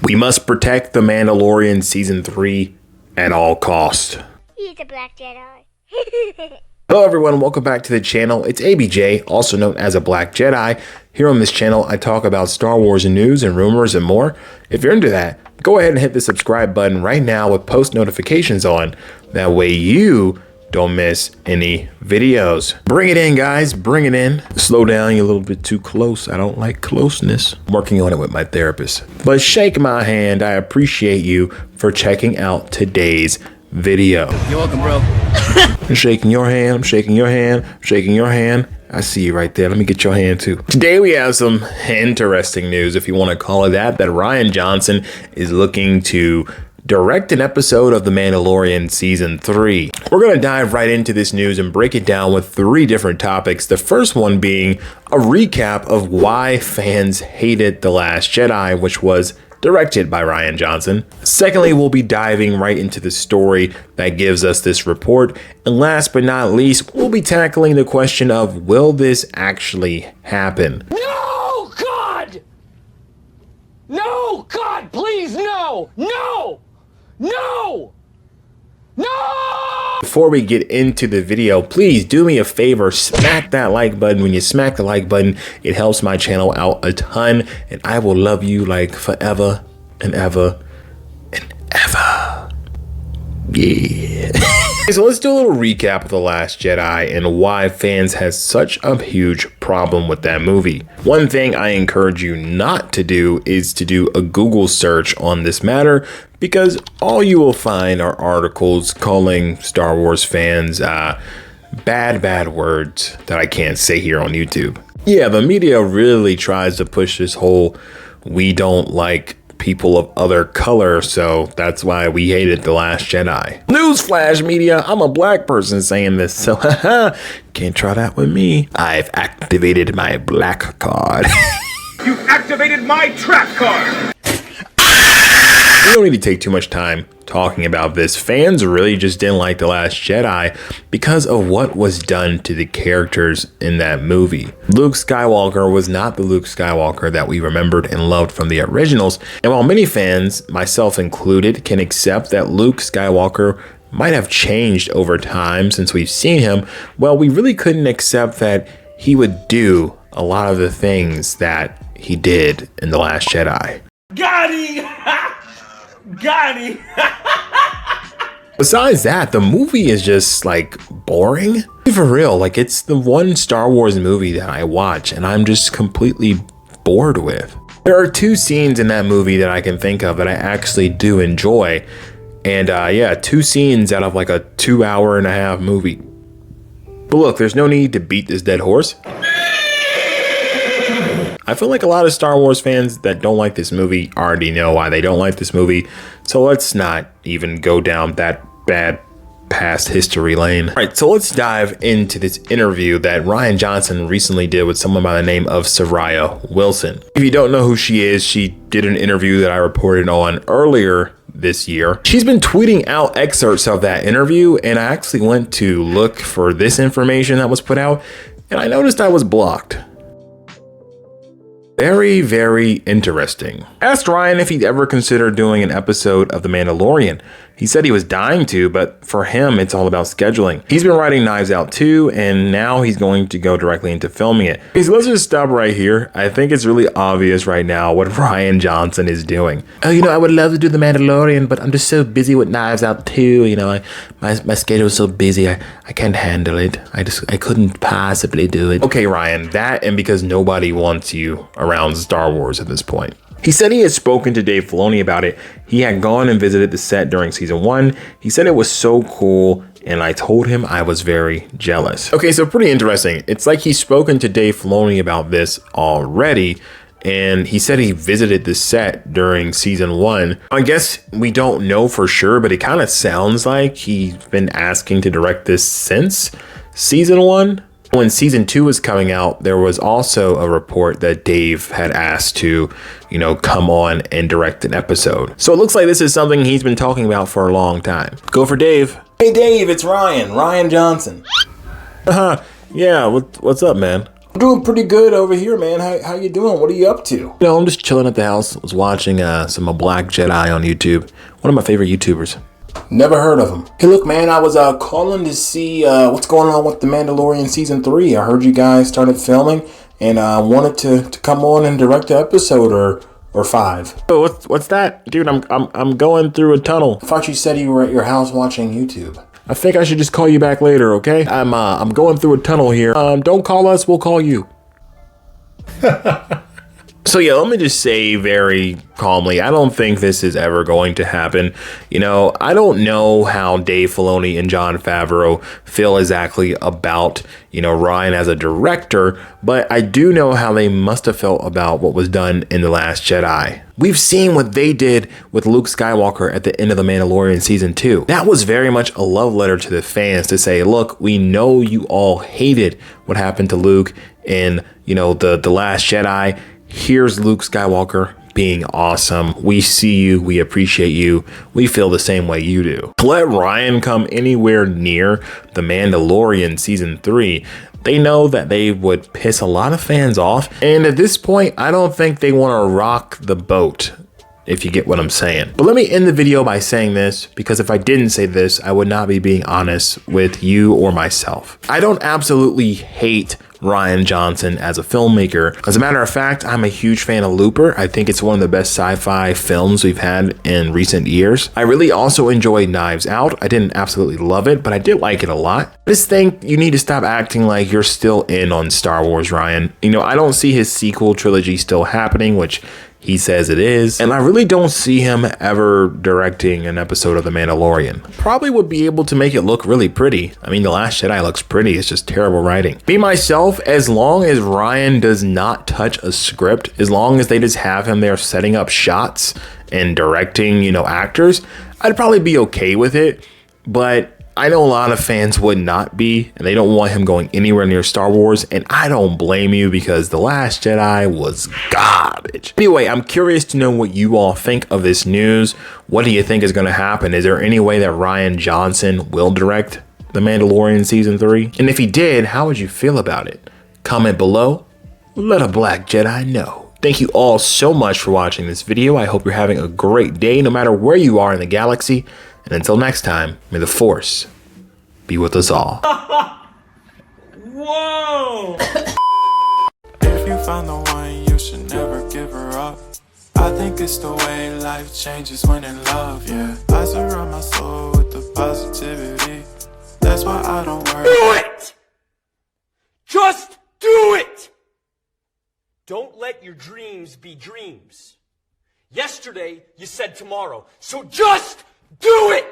We must protect the Mandalorian Season 3 at all costs. He's a Black Jedi. Hello everyone, welcome back to the channel. It's ABJ, also known as A Black Jedi. Here on this channel, I talk about Star Wars news and rumors and more. If you're into that, go ahead and hit the subscribe button right now with post notifications on. That way you don't miss any videos. Bring it in, guys, bring it in. Slow down, you're a little bit too close. I don't like closeness. I'm working on it with my therapist. But shake my hand, I appreciate you for checking out today's video. You're welcome, bro. I'm shaking your hand, I'm shaking your hand, I'm shaking your hand. I see you right there. Let me get your hand too. Today we have some interesting news, if you want to call it that Rian Johnson is looking to direct an episode of The Mandalorian Season 3. We're going to dive right into this news and break it down with 3 different topics. The first one being a recap of why fans hated The Last Jedi, which was directed by Rian Johnson. Secondly, we'll be diving right into the story that gives us this report. And last but not least, we'll be tackling the question of, will this actually happen? No, God! No, God, please, no! No! No! No! Before we get into the video, please do me a favor, smack that like button. When you smack the like button, it helps my channel out a ton, and I will love you like forever and ever and ever. Yeah. So let's do a little recap of The Last Jedi and why fans had such a huge problem with that movie. One thing I encourage you not to do is to do a Google search on this matter, because all you will find are articles calling Star Wars fans bad words that I can't say here on YouTube. Yeah, the media really tries to push this whole we don't like people of other color, so that's why we hated The Last Jedi. Newsflash, media, I'm a black person saying this, so can't try that with me. I've activated my black card. You've activated my trap card! We don't need to take too much time talking about this. Fans really just didn't like The Last Jedi because of what was done to the characters in that movie. Luke Skywalker was not the Luke Skywalker that we remembered and loved from the originals. And while many fans, myself included, can accept that Luke Skywalker might have changed over time since we've seen him, well, we really couldn't accept that he would do a lot of the things that he did in The Last Jedi. Got him! Got him! Besides that, the movie is just like boring. For real, like it's the one Star Wars movie that I watch and I'm just completely bored with. There are 2 scenes in that movie that I can think of that I actually do enjoy. And yeah, 2 scenes out of like a 2.5-hour movie. But look, there's no need to beat this dead horse. I feel like a lot of Star Wars fans that don't like this movie already know why they don't like this movie, so let's not even go down that bad past history lane. All right, so let's dive into this interview that Rian Johnson recently did with someone by the name of Soraya Wilson. If you don't know who she is, she did an interview that I reported on earlier this year. She's been tweeting out excerpts of that interview, and I actually went to look for this information that was put out, and I noticed I was blocked. Very, very interesting. Asked Rian if he'd ever considered doing an episode of The Mandalorian. He said he was dying to, but for him, it's all about scheduling. He's been writing Knives Out 2, and now he's going to go directly into filming it. Okay, so let's just stop right here. I think it's really obvious right now what Rian Johnson is doing. Oh, you know, I would love to do The Mandalorian, but I'm just so busy with Knives Out 2. You know, my schedule is so busy, I can't handle it. I couldn't possibly do it. Okay, Rian, that and because nobody wants you around Star Wars at this point. He said he had spoken to Dave Filoni about it. He had gone and visited the set during season 1. He said it was so cool, and I told him I was very jealous. Okay, so pretty interesting. It's like he's spoken to Dave Filoni about this already, and he said he visited the set during season 1. I guess we don't know for sure, but it kind of sounds like he's been asking to direct this since season 1. When season 2 was coming out, there was also a report that Dave had asked to, you know, come on and direct an episode. So it looks like this is something he's been talking about for a long time. Go for Dave. Hey Dave, it's Rian Johnson. Yeah, what's up, man? I'm doing pretty good over here, man. How you doing? What are you up to? You know, I'm just chilling at the house. I was watching some A Black Jedi on YouTube. One of my favorite YouTubers. Never heard of him. Hey, look, man, I was calling to see what's going on with the Mandalorian Season 3. I heard you guys started filming, and I wanted to come on and direct the episode or 5. Oh, what's that? Dude, I'm going through a tunnel. I thought you said you were at your house watching YouTube. I think I should just call you back later, okay? I'm going through a tunnel here. Don't call us, we'll call you. So yeah, let me just say very calmly, I don't think this is ever going to happen. You know, I don't know how Dave Filoni and Jon Favreau feel exactly about, you know, Rian as a director, but I do know how they must have felt about what was done in The Last Jedi. We've seen what they did with Luke Skywalker at the end of The Mandalorian Season 2. That was very much a love letter to the fans to say, look, we know you all hated what happened to Luke in, you know, the Last Jedi. Here's Luke Skywalker being awesome. We see you. We appreciate you. We feel the same way you do. To let Rian come anywhere near The Mandalorian Season 3, they know that they would piss a lot of fans off. And at this point, I don't think they want to rock the boat, if you get what I'm saying. But let me end the video by saying this, because if I didn't say this, I would not be being honest with you or myself. I don't absolutely hate Rian Johnson as a filmmaker. As a matter of fact, I'm a huge fan of Looper. I think it's one of the best sci-fi films we've had in recent years. I really also enjoyed Knives Out. I didn't absolutely love it, but I did like it a lot. I just think you need to stop acting like you're still in on Star Wars, Rian. You know, I don't see his sequel trilogy still happening, which he says it is, and I really don't see him ever directing an episode of The Mandalorian. Probably would be able to make it look really pretty. I mean, The Last Jedi looks pretty, it's just terrible writing. Me, myself, as long as Rian does not touch a script, as long as they just have him there setting up shots and directing, you know, actors, I'd probably be okay with it, but I know a lot of fans would not be, and they don't want him going anywhere near Star Wars, and I don't blame you because The Last Jedi was garbage. Anyway, I'm curious to know what you all think of this news. What do you think is going to happen? Is there any way that Rian Johnson will direct The Mandalorian Season 3? And if he did, how would you feel about it? Comment below. Let a Black Jedi know. Thank you all so much for watching this video. I hope you're having a great day no matter where you are in the galaxy. And until next time, may the Force be with us all. Whoa! If you found the one, you should never give her up. I think it's the way life changes when in love, yeah. I surround my soul with the positivity. That's why I don't worry. Do it! Just do it! Don't let your dreams be dreams. Yesterday, you said tomorrow. So just do it!